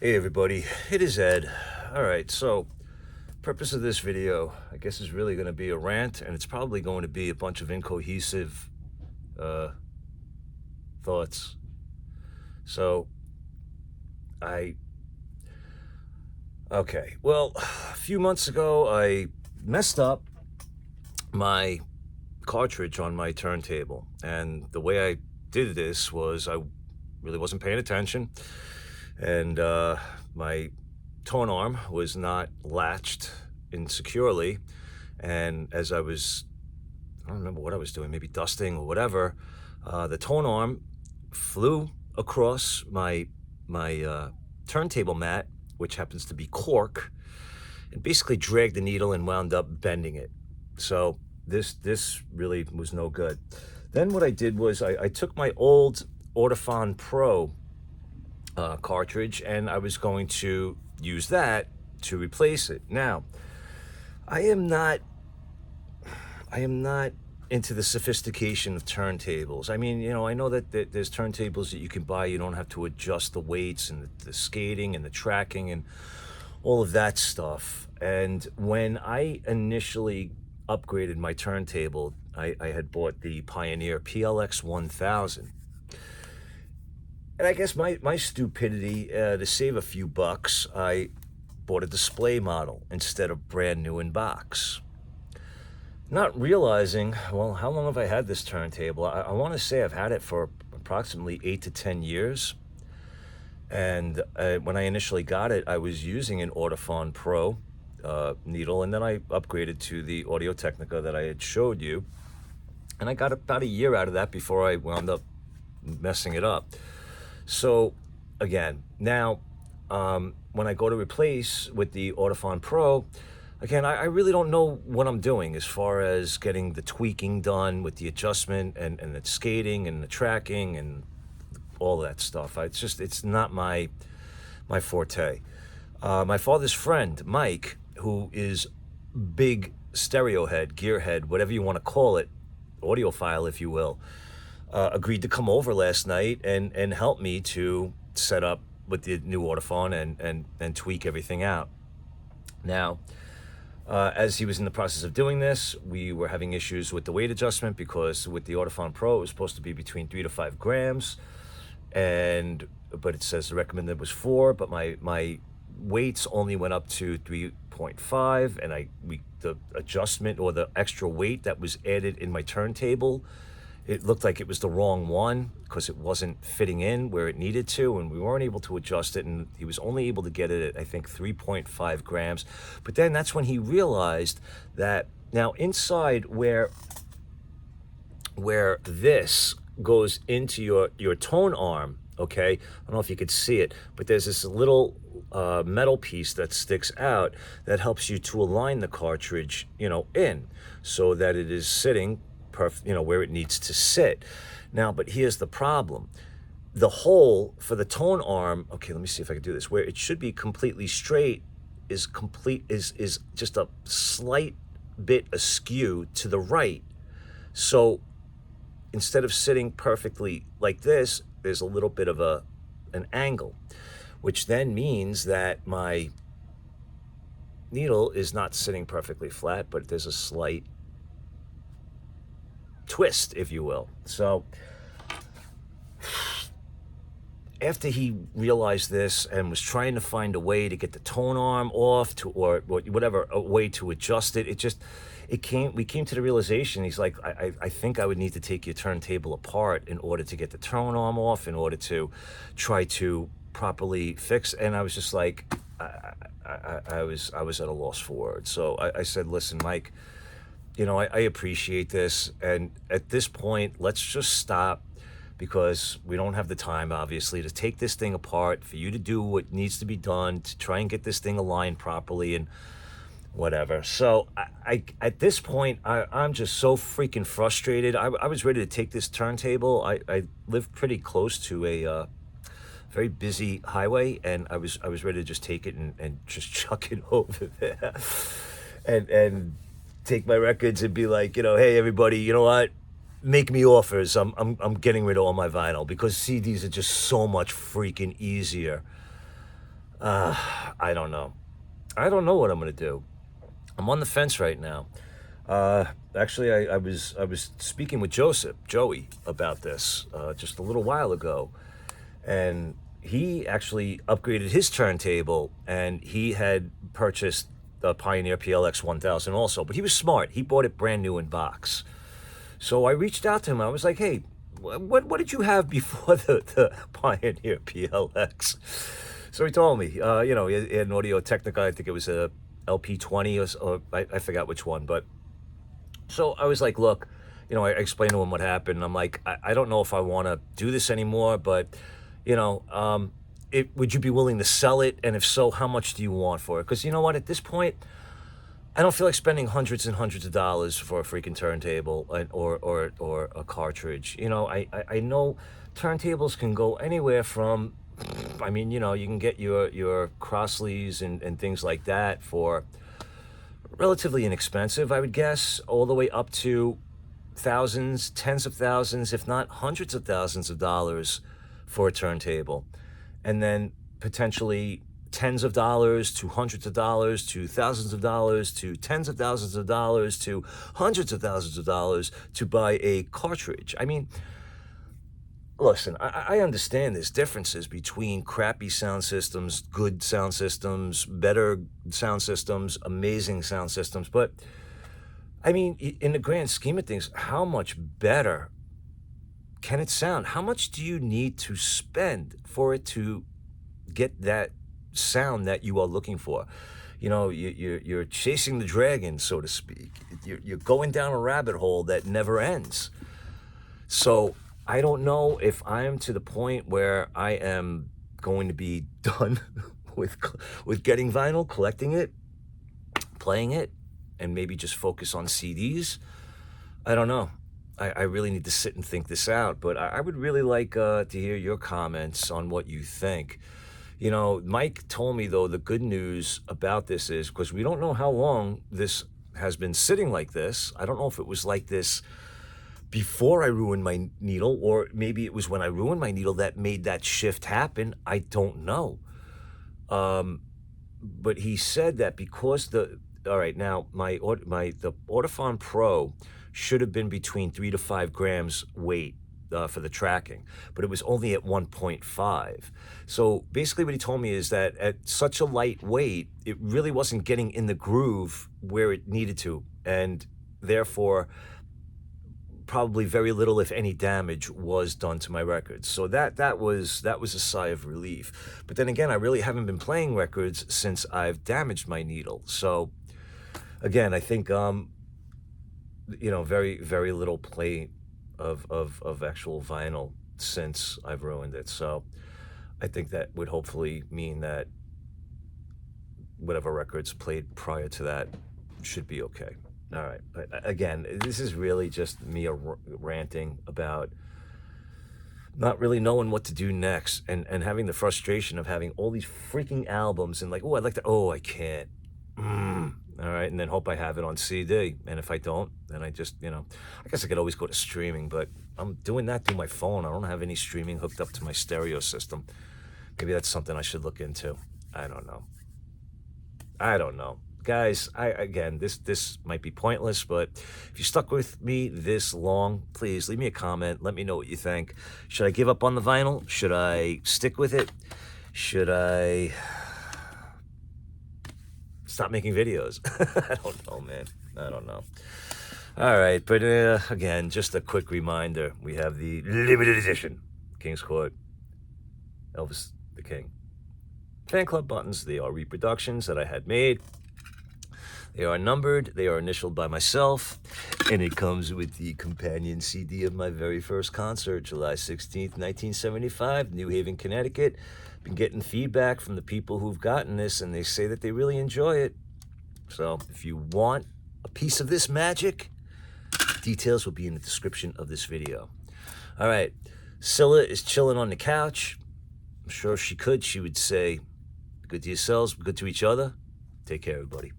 Hey everybody, it is Ed. Alright, so purpose of this video, I guess, is really going to be a rant, and it's probably going to be a bunch of incohesive thoughts. So, well, a few months ago I messed up my cartridge on my turntable, and the way I did this was I really wasn't paying attention, and my tone arm was not latched insecurely, and as I don't remember what I was doing, maybe dusting or whatever, the tone arm flew across my turntable mat, which happens to be cork, and basically dragged the needle and wound up bending it. So this really was no good. Then what I did was I took my old Audifon Pro cartridge, and I was going to use that to replace it. Now, I am not into the sophistication of turntables. I mean, I know that there's turntables that you can buy. You don't have to adjust the weights and the skating and the tracking and all of that stuff. And when I initially upgraded my turntable, I had bought the Pioneer PLX 1000. And I guess my stupidity, to save a few bucks, I bought a display model instead of brand new in box. Not realizing, well, how long have I had this turntable? I want to say I've had it for approximately 8 to 10 years. And when I initially got it, I was using an Audifon Pro needle, and then I upgraded to the Audio-Technica that I had showed you. And I got about a year out of that before I wound up messing it up. So, again, now, when I go to replace with the Audifon Pro, again, I really don't know what I'm doing as far as getting the tweaking done with the adjustment and the skating and the tracking and all that stuff. It's not my forte. My father's friend, Mike, who is big stereo head, gearhead, whatever you want to call it, audiophile, if you will, agreed to come over last night and help me to set up with the new Audifon and tweak everything out. Now, as he was in the process of doing this, we were having issues with the weight adjustment, because with the Audifon Pro, it was supposed to be between 3 to 5 grams, but it says the recommended was 4, but my weights only went up to 3.5, and the adjustment, or the extra weight that was added in my turntable, it looked like it was the wrong one because it wasn't fitting in where it needed to, and we weren't able to adjust it, and he was only able to get it at, I think, 3.5 grams. But then that's when he realized that now inside where this goes into your tone arm, okay, I don't know if you could see it, but there's this little metal piece that sticks out that helps you to align the cartridge, in, so that it is sitting where it needs to sit. Now, but here's the problem. The hole for the tone arm, okay, let me see if I can do this, where it should be completely straight is just a slight bit askew to the right. So instead of sitting perfectly like this, there's a little bit of an angle, which then means that my needle is not sitting perfectly flat, but there's a slight twist, if you will. So after he realized this and was trying to find a way to get the tone arm off, or whatever, a way to adjust it, we came to the realization, he's like, I think I would need to take your turntable apart in order to get the tone arm off, in order to try to properly fix. And I was just like, I was at a loss for words. So I said, listen, Mike, I appreciate this, and at this point, let's just stop, because we don't have the time, obviously, to take this thing apart, for you to do what needs to be done to try and get this thing aligned properly and whatever. So at this point, I'm just so freaking frustrated. I was ready to take this turntable. I live pretty close to a very busy highway, and I was ready to just take it and just chuck it over there and take my records and be like, hey everybody, you know what? Make me offers. I'm getting rid of all my vinyl, because CDs are just so much freaking easier I don't know. I don't know what I'm gonna do. I'm on the fence right now. Actually, I was speaking with Joey, about this just a little while ago, and he actually upgraded his turntable, and he had purchased the Pioneer PLX 1000 also, but he was smart. He bought it brand new in box. So I reached out to him. I was like, "Hey, what did you have before the Pioneer PLX?" So he told me, he had an Audio Technica. I think it was a LP20 or I forgot which one. But so I was like, look, I explained to him what happened. I'm like, I don't know if I want to do this anymore, but, would you be willing to sell it? And if so, how much do you want for it? Because you know what, at this point, I don't feel like spending hundreds and hundreds of dollars for a freaking turntable or a cartridge. I know turntables can go anywhere from, you can get your Crossleys and things like that for relatively inexpensive, I would guess, all the way up to thousands, tens of thousands, if not hundreds of thousands of dollars for a turntable. And then potentially tens of dollars to hundreds of dollars to thousands of dollars to tens of thousands of dollars to hundreds of thousands of dollars to buy a cartridge. Listen, I understand there's differences between crappy sound systems, good sound systems, better sound systems, amazing sound systems, but in the grand scheme of things, how much better can it sound? How much do you need to spend for it to get that sound that you are looking for? You're chasing the dragon, so to speak. You're going down a rabbit hole that never ends. So I don't know if I am to the point where I am going to be done with getting vinyl, collecting it, playing it, and maybe just focus on CDs. I don't know. I really need to sit and think this out, but I would really like to hear your comments on what you think. Mike told me, though, the good news about this is, because we don't know how long this has been sitting like this. I don't know if it was like this before I ruined my needle, or maybe it was when I ruined my needle that made that shift happen. I don't know. But he said that because all right, now the Audifon Pro should have been between 3 to 5 grams weight for the tracking, but it was only at 1.5. So basically what he told me is that at such a light weight, it really wasn't getting in the groove where it needed to, and therefore probably very little, if any, damage was done to my records. So that was a sigh of relief. But then again, I really haven't been playing records since I've damaged my needle. So again, I think very, very little play of actual vinyl since I've ruined it. So I think that would hopefully mean that whatever records played prior to that should be okay. All right, but again, this is really just me ranting about not really knowing what to do next, and having the frustration of having all these freaking albums and like, oh, I'd like to, oh, I can't. All right, and then hope I have it on CD, and if I don't, then I just, I guess I could always go to streaming, but I'm doing that through my phone. I don't have any streaming hooked up to my stereo system. Maybe that's something I should look into. I don't know. Guys, again, this might be pointless, but if you stuck with me this long, please leave me a comment. Let me know what you think. Should I give up on the vinyl? Should I stick with it? Should I stop making videos? I don't know, man. I don't know. All right, but again, just a quick reminder. We have the limited edition Kingscourt Elvis the King fan club buttons. They are reproductions that I had made. They are numbered, they are initialed by myself, and it comes with the companion CD of my very first concert, July 16th, 1975, New Haven, Connecticut. Been getting feedback from the people who've gotten this, and they say that they really enjoy it. So if you want a piece of this magic, details will be in the description of this video. All right, Scylla is chilling on the couch. I'm sure if she could, she would say, good to yourselves, good to each other. Take care, everybody.